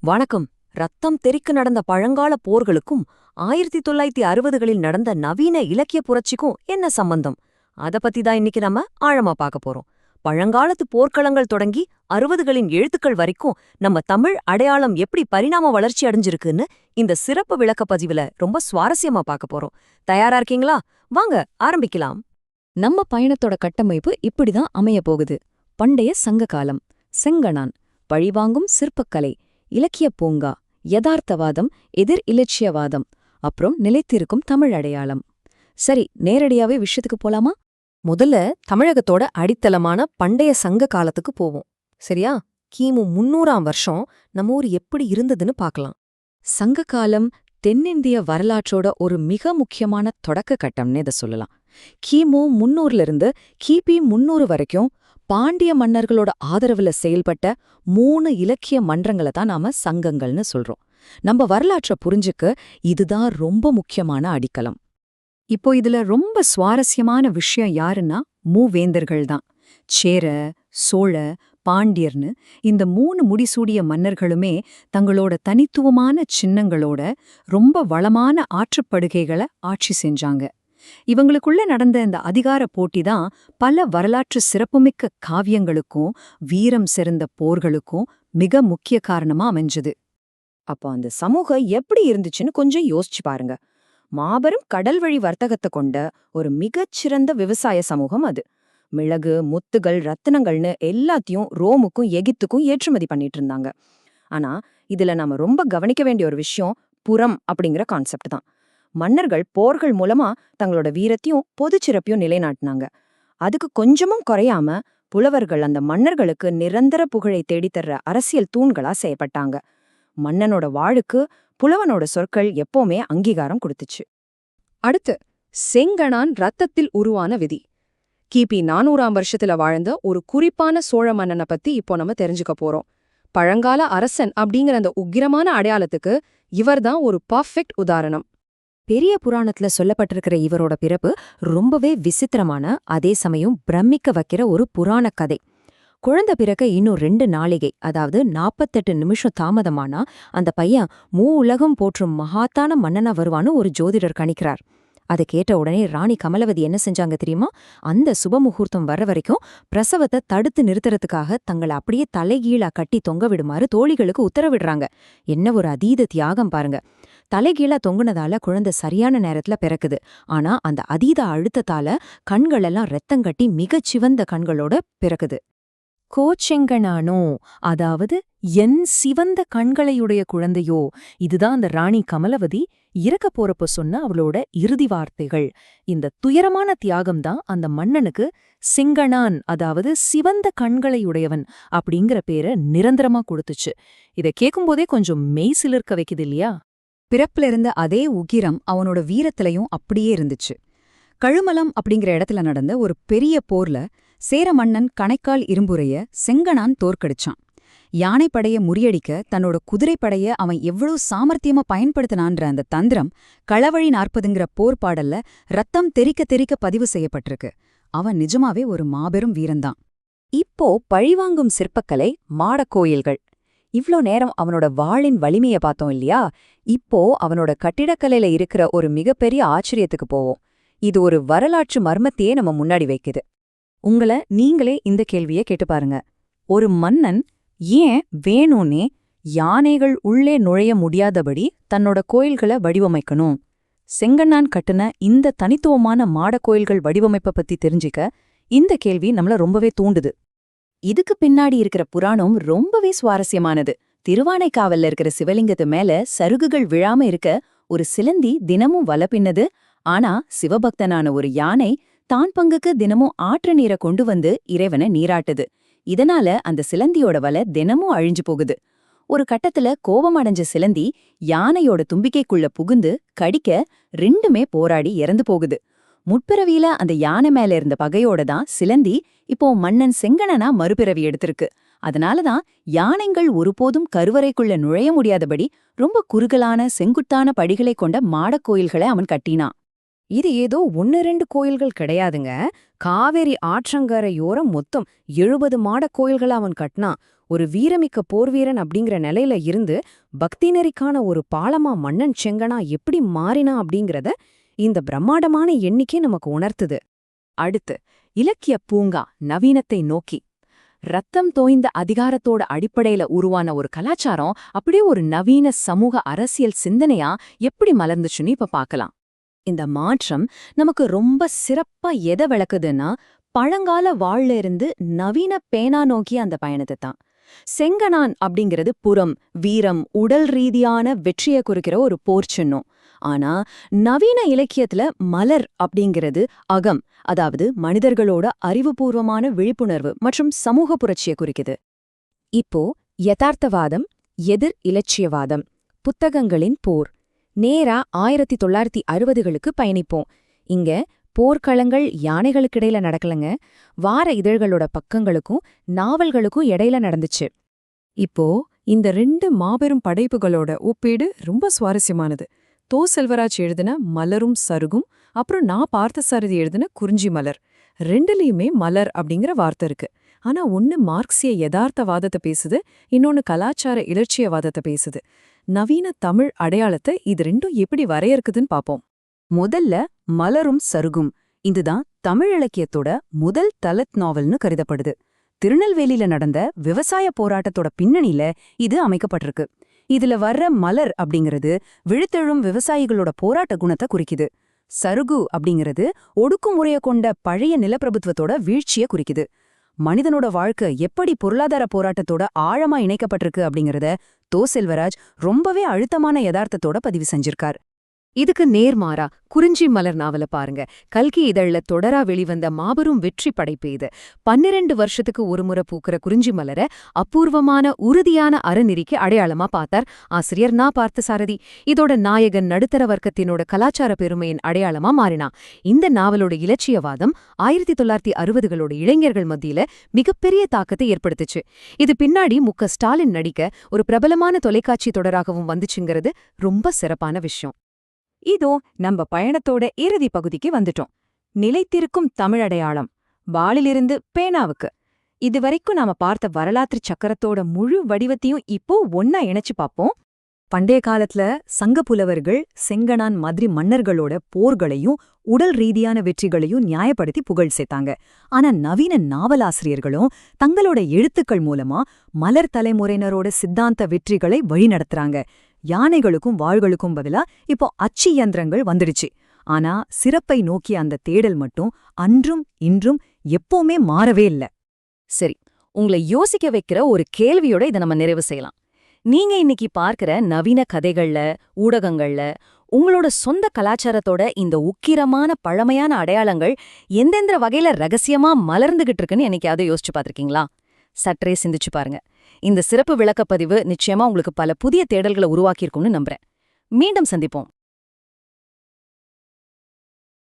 வணக்கம். ரத்தம் தெறிக்க நடந்த பழங்கால போர்களுக்கும் 1960களில் நடந்த நவீன இலக்கிய புரட்சிக்கும் என்ன சம்பந்தம்? அத பத்தி தான் இன்னைக்கு நம்ம ஆழமா பார்க்க போறோம். பழங்காலத்து போர்க்களங்கள் தொடங்கி 60களின் எழுத்துக்கள் வரைக்கும் நம்ம தமிழ் அடையாளம் எப்படி பரிணாம வளர்ச்சி அடைஞ்சிருக்குன்னு இந்த சிறப்பு விளக்க பதிவுல ரொம்ப சுவாரஸ்யமா பார்க்க போறோம். தயாரா இருக்கீங்களா? வாங்க ஆரம்பிக்கலாம். நம்ம பயணத்தோட கட்டமைப்பு இப்படிதான் அமைய போகுது. பண்டைய சங்க காலம், செங்கணான், பழிவாங்கும் சிற்பக்கலை, இலக்கிய பூங்கா, யதார்த்தவாதம், எதிர் இலட்சியவாதம், அப்புறம் நிலைத்திருக்கும் தமிழ் அடையாளம். சரி, நேரடியாவே விஷயத்துக்கு போலாமா? முதல்ல தமிழகத்தோட அடித்தளமான பண்டைய சங்க காலத்துக்கு போவோம். சரியா? கிமு 300ஆம் வருஷம் நம்ம ஊர் எப்படி இருந்ததுன்னு பார்க்கலாம். சங்க காலம் தென்னிந்திய வரலாற்றோட ஒரு மிக முக்கியமான தொடக்க கட்டம்னு இதை சொல்லலாம். கிமு 300லிருந்து கிபி 300 வரைக்கும் பாண்டிய மன்னர்களோட ஆதரவுல செயல்பட்ட 3 இலக்கிய மன்றங்களை தான் நாம சங்கங்கள்னு சொல்றோம். நம்ம வரலாற்றை புரிஞ்சுக்க இதுதான் ரொம்ப முக்கியமான அடித்தளம். இப்போ இதுல ரொம்ப சுவாரஸ்யமான விஷயம் யாருன்னா மூவேந்தர்கள் தான். சேர, சோழ, பாண்டியர்னு இந்த 3 முடிசூடிய மன்னர்களுமே தங்களோட தனித்துவமான சின்னங்களோட ரொம்ப வளமான ஆற்றுப்படுகைகளை ஆட்சி செஞ்சாங்க. இவங்களுக்குள்ள நடந்த இந்த அதிகார போட்டி தான் பல வரலாற்று சிறப்புமிக்க காவியங்களுக்கும் வீரம் சிறந்த போர்களுக்கும் மிக முக்கிய காரணமா அமைஞ்சது. அப்போ அந்த சமூகம் எப்படி இருந்துச்சுன்னு கொஞ்சம் யோசிச்சு பாருங்க. மாபெரும் கடல் வழி வர்த்தகத்தை கொண்ட ஒரு மிகச்சிறந்த விவசாய சமூகம் அது. மிளகு, முத்துகள், ரத்தினங்கள்னு எல்லாத்தையும் ரோமுக்கும் எகிப்துக்கும் ஏற்றுமதி பண்ணிட்டு இருந்தாங்க. ஆனா இதுல நாம ரொம்ப கவனிக்க வேண்டிய ஒரு விஷயம் புறம் அப்படிங்கிற கான்செப்ட் தான். மன்னர்கள் போர்கள் மூலமா தங்களோட வீரத்தையும் பொதுச்சிறப்பையும் நிலைநாட்டினாங்க. அதுக்கு கொஞ்சமும் குறையாம புலவர்கள் அந்த மன்னர்களுக்கு நிரந்தர புகழை தேடித்தர்ற அரசியல் தூண்களா செய்யப்பட்டாங்க. மன்னனோட வாழுக்கு புலவனோட சொற்கள் எப்பவுமே அங்கீகாரம் கொடுத்துச்சு. அடுத்து செங்கணான் ரத்தத்தில் உருவான விதி. கிபி 400ஆம் வருஷத்துல வாழ்ந்த ஒரு குறிப்பான சோழ மன்னனை பத்தி இப்போ நம்ம தெரிஞ்சுக்க போறோம். பழங்கால அரசன் அப்படிங்கிற அந்த உக்கிரமான அடையாளத்துக்கு இவர்தான் ஒரு பர்ஃபெக்ட் உதாரணம். பெரிய புராணத்துல சொல்லப்பட்டிருக்கிற இவரோட பிறப்பு ரொம்பவே விசித்திரமான, அதே சமயம் பிரமிக்க வைக்கிற ஒரு புராண கதை. குழந்தை பிறக்க இன்னும் 2 நாளிகை, அதாவது 48 நிமிஷம் தாமதமானா அந்த பையன் உலகம் போற்றும் மகாத்தான மன்னனா வருவான்னு ஒரு ஜோதிடர் கணிக்கிறார். அதை கேட்ட உடனே ராணி கமலவதி என்ன செஞ்சாங்க தெரியுமா? அந்த சுபமுகூர்த்தம் வர்ற வரைக்கும் பிரசவத்தை தடுத்து நிறுத்துறதுக்காக தங்களை அப்படியே தலைகீழா கட்டி தொங்க விடுமாறு தோழிகளுக்கு உத்தரவிடுறாங்க. என்ன ஒரு அதீத தியாகம் பாருங்க. தலைகீழா தொங்குனதால குழந்தை சரியான நேரத்துல பிறக்குது. ஆனா அந்த அதீத அழுத்தத்தால கண்களெல்லாம் ரத்தங்கட்டி மிகச் சிவந்த கண்களோட பிறக்குது. கோச்செங்கனானோ, அதாவது என் சிவந்த கண்களையுடைய குழந்தையோ, இதுதான் அந்த ராணி கமலவதி இறக்க போறப்ப சொன்ன அவளோட இறுதி வார்த்தைகள். இந்த துயரமான தியாகம்தான் அந்த மன்னனுக்கு சிங்கணான், அதாவது சிவந்த கண்களையுடையவன் அப்படிங்கிற பேரை நிரந்தரமா கொடுத்துச்சு. இதை கேட்கும்போதே கொஞ்சம் மெய் சிலிர்க்க வைக்குது இல்லையா? பிறப்புல இருந்த அதே உக்கிரம் அவனோட வீரத்திலையும் அப்படியே இருந்துச்சு. கழுமலம் அப்படிங்கிற இடத்துல நடந்த ஒரு பெரிய போர்ல சேர மன்னன் கணைக்கால் இரும்புரைய செங்கணான் தோற்கடிச்சான். யானைப்படைய முறியடிக்க தன்னோட குதிரைப்படைய அவன் எவ்வளவு சாமர்த்தியமா பயன்படுத்தினான்ற அந்த தந்திரம் களவழி 40ங்கிற போர் பாடல்ல ரத்தம் தெறிக்க தெறிக்க பதிவு செய்யப்பட்டிருக்கு. அவன் நிஜமாவே ஒரு மாபெரும் வீரன்தான். இப்போ பழிவாங்கும் சிற்பக்கலை, மாடக்கோயில்கள். இவ்ளோ நேரம் அவனோட வாளின் வலிமைய பார்த்தோம் இல்லையா? இப்போ அவனோட கட்டிடக்கலையில இருக்கிற ஒரு மிகப்பெரிய ஆச்சரியத்துக்கு போவோம். இது ஒரு வரலாற்று மர்மத்தையே நம்ம முன்னாடி வைக்குது. நீங்களே இந்த கேள்வியை கேட்டு பாருங்க. ஒரு மன்னன் ஏன் வேணும்னே யானைகள் உள்ளே நுழைய முடியாதபடி தன்னோட கோயில்களை வடிவமைக்கணும்? செங்கண்ணான் கட்டுன இந்த தனித்துவமான மாடக்கோயில்கள் வடிவமைப்பை பத்தி தெரிஞ்சுக்க இந்த கேள்வி நம்மள ரொம்பவே தூண்டுது. இதுக்கு பின்னாடி இருக்கிற புராணம் ரொம்பவே சுவாரஸ்யமானது. திருவானைக்காவல்ல இருக்கிற சிவலிங்கத்து மேல சருகுகள் விழாம இருக்க ஒரு சிலந்தி தினமும் வல பின்னது. ஆனா சிவபக்தனான ஒரு யானை தான் பங்குக்கு தினமும் ஆற்று நீரை கொண்டு வந்து இறைவனை நீராட்டுது. இதனால அந்த சிலந்தியோட வலை தினமும் அழிஞ்சு போகுது. ஒரு கட்டத்துல கோபம் அடைஞ்ச சிலந்தி யானையோட தும்பிக்கைக்குள்ள புகுந்து கடிக்க 2மே போராடி இறந்து போகுது. முற்பிறவியில அந்த யானை மேல இருந்த பகையோட தான் சிலந்தி இப்போ மன்னன் செங்கணனா மறுபிறவி எடுத்திருக்கு. அதனாலதான் யானைகள் ஒருபோதும் கருவறைக்குள்ள நுழைய முடியாதபடி ரொம்ப குறுகலான செங்குத்தான படிகளை கொண்ட மாடக்கோயில்களை அவன் கட்டினான். இது ஏதோ 1-2 கோயில்கள் கிடையாதுங்க. காவேரி ஆற்றங்கரையோரம் மொத்தம் 70 மாடக்கோயில்களை அவன் கட்டினான். ஒரு வீரமிக்க போர்வீரன் அப்படிங்கிற நிலையில இருந்து பக்தி நெறிக்கான ஒரு பாலமா மன்னன் செங்கனா எப்படி மாறினா அப்படிங்கறத இந்த பிரம்மாண்டமான எண்ணிக்கை நமக்கு உணர்த்துது. அடுத்து இலக்கிய பூங்கா நவீனத்தை நோக்கி. ரத்தம் தோய்ந்த அதிகாரத்தோட அடிப்படையில உருவான ஒரு கலாச்சாரம் அப்படியே ஒரு நவீன சமூக அரசியல் சிந்தனையா எப்படி மலர்ந்துச்சுன்னு இப்ப பார்க்கலாம். இந்த மாற்றம் நமக்கு ரொம்ப சிறப்பா எதை விளக்குதுன்னா, பழங்கால வாழ்ல இருந்து நவீன பேனா நோக்கிய அந்த பயணத்தை தான். செங்கனான் அப்படிங்கிறது புறம், வீரம், உடல் ரீதியான வெற்றியை குறிக்கிற ஒரு போர் சின்னம். ஆனா நவீன இலக்கியத்துல மலர் அப்படிங்கிறது அகம், அதாவது மனிதர்களோட அறிவுபூர்வமான விழிப்புணர்வு மற்றும் சமூக புரட்சியை குறிக்குது. இப்போ யதார்த்தவாதம் எதிர் இலட்சியவாதம், புத்தகங்களின் போர். நேரா 1960களுக்கு பயணிப்போம். இங்க போர்க்களங்கள் யானைகளுக்கிடையில நடக்கலங்க, வார இதழ்களோட பக்கங்களுக்கும் நாவல்களுக்கும் இடையில நடந்துச்சு. இப்போ இந்த 2 மாபெரும் படைப்புகளோட ஒப்பீடு ரொம்ப சுவாரஸ்யமானது. தோ. செல்வராஜ் எழுதின மலரும் சருகும், அப்புறம் நான் பார்த்தசாரதி எழுதின குறிஞ்சி மலர். ரெண்டுலயுமே மலர் அப்படிங்கிற வார்த்தை இருக்கு. ஆனா ஒன்னு மார்க்சிய யதார்த்தவாதத்தை பேசுது, இன்னொன்னு கலாச்சார இலட்சியவாதத்தை பேசுது. நவீன தமிழ் அடையாளத்தை இது ரெண்டும் எப்படி வரையறுக்குதுன்னு பாப்போம். முதல்ல மலரும் சருகும், இதுதான் தமிழ் இலக்கியத்தோட முதல் தலத் நாவல்னு கருதப்படுது. திருநெல்வேலியில நடந்த விவசாய போராட்டத்தோட பின்னணியில இது அமைக்கப்பட்டிருக்கு. இதுல வர்ற மலர் அப்படிங்கிறது விழுத்தெழும் விவசாயிகளோட போராட்ட குணத்தை குறிக்குது. சருகு அப்படிங்கிறது ஒடுக்குமுறைய கொண்ட பழைய நிலப்பிரபுத்துவத்தோட வீழ்ச்சிய குறிக்குது. மனிதனோட வாழ்க்கை எப்படி பொருளாதார போராட்டத்தோட ஆழமா இணைக்கப்பட்டிருக்கு அப்படிங்கறத தோ. செல்வராஜ் ரொம்பவே அழுத்தமான யதார்த்தத்தோட பதிவு செஞ்சிருக்கார். இதுக்கு நேர்மாறா குறிஞ்சி மலர் நாவல பாருங்க. கல்கி இதழ்ல தொடரா வெளிவந்த மாபெரும் வெற்றி படைப்பு இது. 12 வருஷத்துக்கு ஒருமுறை பூக்கிற குறிஞ்சி மலர அபூர்வமான உறுதியான அறநெறிக்கு அடையாளமா பார்த்தார் ஆசிரியர் நா. பார்த்தசாரதி. இதோட நாயகன் நடுத்தர வர்க்கத்தினோட கலாச்சார பெருமையின் அடையாளமா மாறினா. இந்த நாவலோட இலட்சியவாதம் 1960களோட இளைஞர்கள் மத்தியில மிகப்பெரிய தாக்கத்தை ஏற்படுத்துச்சு. இது பின்னாடி மு.க. ஸ்டாலின் நடிக்க ஒரு பிரபலமான தொலைக்காட்சி தொடராகவும் வந்துச்சுங்கிறது ரொம்ப சிறப்பான விஷயம். இதோ நம்ம பயணத்தோட இறுதி பகுதிக்கு வந்துட்டோம். நிலைத்திருக்கும் தமிழடையாளம், வாளிலிருந்து பேனாவுக்கு. இதுவரைக்கும் நாம பார்த்த வரலாற்று சக்கரத்தோட முழு வடிவத்தையும் இப்போ ஒன்னா இணைச்சு பார்ப்போம். பண்டைய காலத்துல சங்க புலவர்கள் செங்கனான் மாதிரி மன்னர்களோட போர்களையும் உடல் ரீதியான வெற்றிகளையும் நியாயப்படுத்தி புகழ் சேர்த்தாங்க. ஆனா நவீன நாவலாசிரியர்களும் தங்களோட எழுத்துக்கள் மூலமா மலர் தலைமுறையினரோட சித்தாந்த வெற்றிகளை வழிநடத்துறாங்க. யானைகளுக்கும் வாள்களுக்கும் பதிலா இப்போ அச்சு இயந்திரங்கள் வந்துடுச்சு. ஆனா சிறப்பை நோக்கிய அந்த தேடல் மட்டும் அன்றும் இன்றும் எப்பவுமே மாறவே இல்ல. சரி, உங்களை யோசிக்க வைக்கிற ஒரு கேள்வியோட இதை நம்ம நிறைவு செய்யலாம். நீங்க இன்னைக்கு பார்க்கிற நவீன கதைகள்ல, ஊடகங்கள்ல உங்களோட சொந்த கலாச்சாரத்தோட இந்த உக்கிரமான பழமையான அடையாளங்கள் எந்தெந்த வகையில ரகசியமா மலர்ந்துகிட்டு இருக்குன்னு என்னைக்காவது யோசிச்சு பார்த்திருக்கீங்களா? சற்றே சிந்திச்சு பாருங்க. இந்த சிறப்பு விளக்கப்பதிவு நிச்சயமா உங்களுக்கு பல புதிய தேடல்களை உருவாக்கியிருக்கும்னு நம்புறேன். மீண்டும் சந்திப்போம்.